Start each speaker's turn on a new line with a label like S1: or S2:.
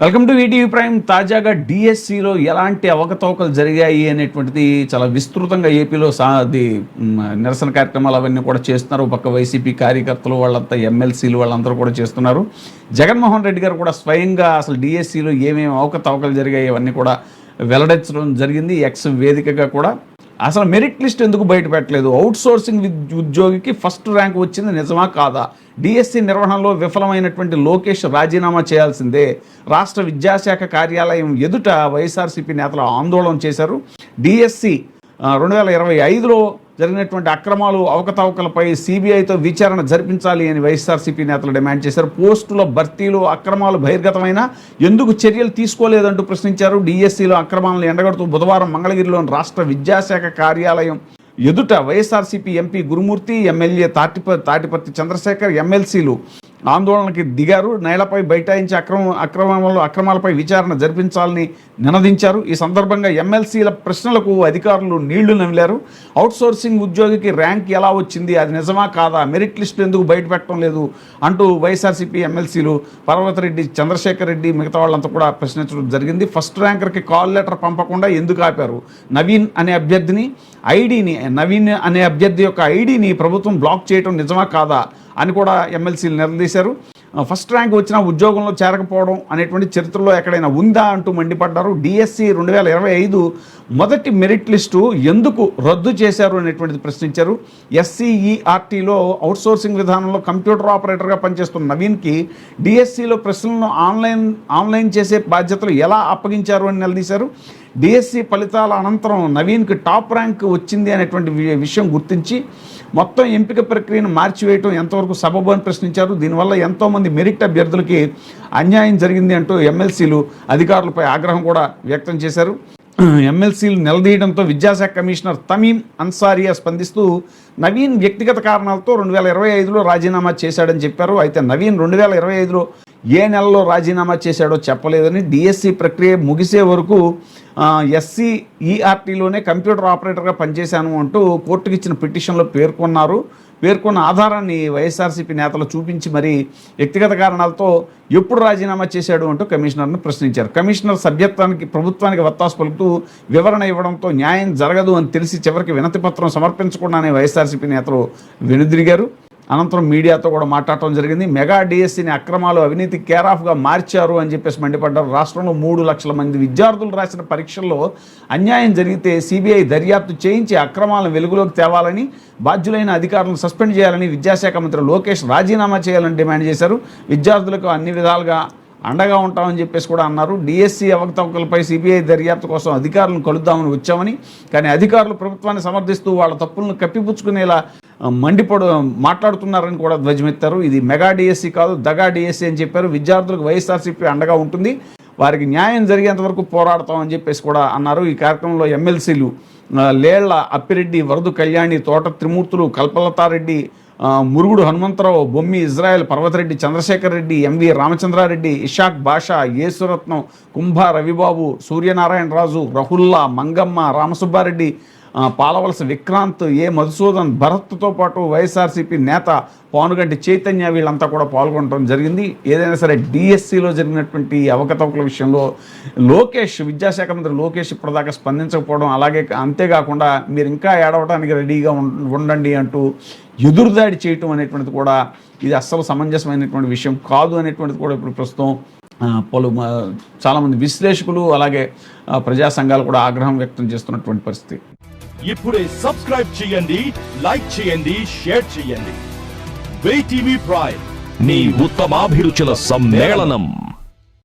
S1: Welcome to ETV prime. తాజాగా డిఎస్సిలో ఎలాంటి అవకతవకలు జరిగాయి అనేటువంటిది చాలా విస్తృతంగా ఏపీలో నిరసన కార్యక్రమాలు అవన్నీ కూడా చేస్తున్నారు. పక్క వైసీపీ కార్యకర్తలు వాళ్ళంతా ఎమ్మెల్సీలు వాళ్ళందరూ కూడా చేస్తున్నారు. జగన్మోహన్ రెడ్డి గారు కూడా స్వయంగా అసలు డిఎస్సిలో ఏమేమి అవకతవకలు జరిగాయి అవన్నీ కూడా వెల్లడించడం జరిగింది. ఎక్స్ వేదికగా కూడా అసలు మెరిట్ లిస్ట్ ఎందుకు బయట పెట్టలేదు, అవుట్ సోర్సింగ్ ఉద్యోగికి ఫస్ట్ ర్యాంక్ వచ్చింది నిజమా కాదా, డిఎస్సి నిర్వహణలో విఫలమైనటువంటి లోకేష్ రాజీనామా చేయాల్సిందే, రాష్ట్ర విద్యాశాఖ కార్యాలయం ఎదుట వైఎస్ఆర్సీపీ నేతలు ఆందోళన చేశారు. డిఎస్సి 2025లో జరిగినటువంటి అక్రమాలు అవకతవకలపై సిబిఐతో విచారణ జరిపించాలి అని వైఎస్ఆర్సీపీ నేతలు డిమాండ్ చేశారు. పోస్టుల భర్తీలు అక్రమాలు బహిర్గతమైన ఎందుకు చర్యలు తీసుకోలేదంటూ ప్రశ్నించారు. డిఎస్సిలో అక్రమాలను ఎండగడుతూ బుధవారం మంగళగిరిలోని రాష్ట్ర విద్యాశాఖ కార్యాలయం ఎదుట వైఎస్ఆర్సీపీ ఎంపీ గురుమూర్తి, ఎమ్మెల్యే తాటిపర్తి చంద్రశేఖర్, ఎమ్మెల్సీలు ఆందోళనకి దిగారు. నేలపై బైఠాయించి అక్రమాలపై విచారణ జరిపించాలని నినదించారు. ఈ సందర్భంగా ఎమ్మెల్సీల ప్రశ్నలకు అధికారులు నీళ్లు నమిలారు. అవుట్సోర్సింగ్ ఉద్యోగికి ర్యాంక్ ఎలా వచ్చింది, అది నిజమా కాదా, మెరిట్ లిస్టు ఎందుకు బయటపెట్టడం లేదు అంటూ వైఎస్ఆర్సీపీ ఎమ్మెల్సీలు పర్వతరెడ్డి, చంద్రశేఖర్ రెడ్డి మిగతా వాళ్ళంతా కూడా ప్రశ్నించడం జరిగింది. ఫస్ట్ ర్యాంకర్కి కాల్ లెటర్ పంపకుండా ఎందుకు ఆపారు, నవీన్ అనే అభ్యర్థి యొక్క ఐడిని ప్రభుత్వం బ్లాక్ చేయడం నిజమా కాదా అని కూడా ఎమ్మెల్సీలు నిలదీశారు. ఫస్ట్ ర్యాంక్ వచ్చిన ఉద్యోగంలో చేరకపోవడం అనేటువంటి చరిత్రలో ఎక్కడైనా ఉందా అంటూ మండిపడ్డారు. డిఎస్సి 2025 మొదటి మెరిట్ లిస్టు ఎందుకు రద్దు చేశారు అనేటువంటిది ప్రశ్నించారు. ఎస్సీఈఆర్టీలో అవుట్సోర్సింగ్ విధానంలో కంప్యూటర్ ఆపరేటర్గా పనిచేస్తున్న నవీన్కి డిఎస్సిలో ప్రశ్నలను ఆన్లైన్ చేసే బాధ్యతలు ఎలా అప్పగించారు అని నిలదీశారు. డిఎస్సి ఫలితాల అనంతరం నవీన్కి టాప్ ర్యాంక్ వచ్చింది అనేటువంటి విషయం గుర్తించి మొత్తం ఎంపిక ప్రక్రియను మార్చివేయటం ఎంతవరకు సబబు అని ప్రశ్నించారు. దీనివల్ల ఎంతోమంది మెరిట్ అభ్యర్థులకి అన్యాయం జరిగింది అంటూ ఎమ్మెల్సీలు అధికారులపై ఆగ్రహం కూడా వ్యక్తం చేశారు. ఎమ్మెల్సీలు నిలదీయడంతో విద్యాశాఖ కమిషనర్ తమీం అన్సారియా స్పందిస్తూ నవీన్ వ్యక్తిగత కారణాలతో 2025లో రాజీనామా చేశాడని చెప్పారు. అయితే నవీన్ 2025లో ఏ నెలలో రాజీనామా చేశాడో చెప్పలేదని, డిఎస్సి ప్రక్రియ ముగిసే వరకు ఎస్సీఈఆర్టీలోనే కంప్యూటర్ ఆపరేటర్గా పనిచేశాను అంటూ కోర్టుకు ఇచ్చిన పిటిషన్లో పేర్కొన్న ఆధారాన్ని వైఎస్ఆర్సీపీ నేతలు చూపించి మరీ వ్యక్తిగత కారణాలతో ఎప్పుడు రాజీనామా చేశాడు అంటూ కమిషనర్ను ప్రశ్నించారు. కమిషనర్ సభ్యత్వానికి ప్రభుత్వానికి వత్తాసు పలుకుతూ వివరణ ఇవ్వడంతో న్యాయం జరగదు అని తెలిసి చివరికి వినతి పత్రం సమర్పించకుండానే వైఎస్ఆర్సీపీ నేతలు వెనుదిరిగారు. అనంతరం మీడియాతో కూడా మాట్లాడటం జరిగింది. మెగా డిఎస్సిని అక్రమాలు, అవినీతి కేరాఫ్గా మార్చారు అని చెప్పేసి మండిపడ్డారు. రాష్ట్రంలో 3 లక్షల మంది విద్యార్థులు రాసిన పరీక్షల్లో అన్యాయం జరిగితే సిబిఐ దర్యాప్తు చేయించి అక్రమాలను వెలుగులోకి తేవాలని, బాధ్యులైన అధికారులను సస్పెండ్ చేయాలని విద్యాశాఖ మంత్రి లోకేష్ రాజీనామా చేయాలని డిమాండ్ చేశారు. విద్యార్థులకు అన్ని విధాలుగా అండగా ఉంటామని చెప్పేసి కూడా అన్నారు. డిఎస్సి అవకతవకలపై సిబిఐ దర్యాప్తు కోసం అధికారులను కలుద్దామని వచ్చామని, కానీ అధికారులు ప్రభుత్వాన్ని సమర్థిస్తూ వాళ్ళ తప్పులను కప్పిపుచ్చుకునేలా మాట్లాడుతున్నారని కూడా ధ్వజమెత్తారు. ఇది మెగా డిఎస్సి కాదు, దగా డిఎస్సి అని చెప్పారు. విద్యార్థులకు వైఎస్ఆర్సీపీ అండగా ఉంటుంది, వారికి న్యాయం జరిగేంత వరకు పోరాడతామని చెప్పేసి కూడా అన్నారు. ఈ కార్యక్రమంలో ఎమ్మెల్సీలు లేళ్ల అప్పిరెడ్డి, వరదు కళ్యాణి, తోట త్రిమూర్తులు, కల్పలతారెడ్డి, మురుగుడు హనుమంతరావు, బొమ్మి ఇజ్రాయెల్, పర్వతరెడ్డి చంద్రశేఖర్ రెడ్డి, ఎంవి రామచంద్రారెడ్డి, ఇషాక్ బాషా, యేసురత్నం, కుంభ రవిబాబు, సూర్యనారాయణరాజు, రహుల్లా, మంగమ్మ, రామసుబ్బారెడ్డి, పాలవలస విక్రాంత్, ఏ మధుసూదన్, భరత్తో పాటు వైఎస్ఆర్సీపీ నేత పానుగంటి చైతన్య వీళ్ళంతా కూడా పాల్గొనడం జరిగింది. ఏదైనా సరే డిఎస్సిలో జరిగినటువంటి అవకతవకల విషయంలో విద్యాశాఖ మంత్రి లోకేష్ ఇప్పటిదాకా స్పందించకపోవడం, అలాగే అంతేకాకుండా మీరు ఇంకా ఏడవడానికి రెడీగా ఉండండి అంటూ ఎదురుదాడి చేయటం అనేటువంటిది కూడా ఇది అస్సలు సమంజసమైనటువంటి విషయం కాదు అనేటువంటిది కూడా ఇప్పుడు ప్రస్తుతం చాలామంది విశ్లేషకులు అలాగే ప్రజా సంఘాలు కూడా ఆగ్రహం వ్యక్తం చేస్తున్నటువంటి పరిస్థితి.
S2: ఇప్పుడే సబ్స్క్రైబ్ చేయండి, లైక్ చేయండి, షేర్ చేయండి. ఈటీవీ ప్రైమ్, నీ ఉత్తమాభిరుచుల సమ్మేళనం.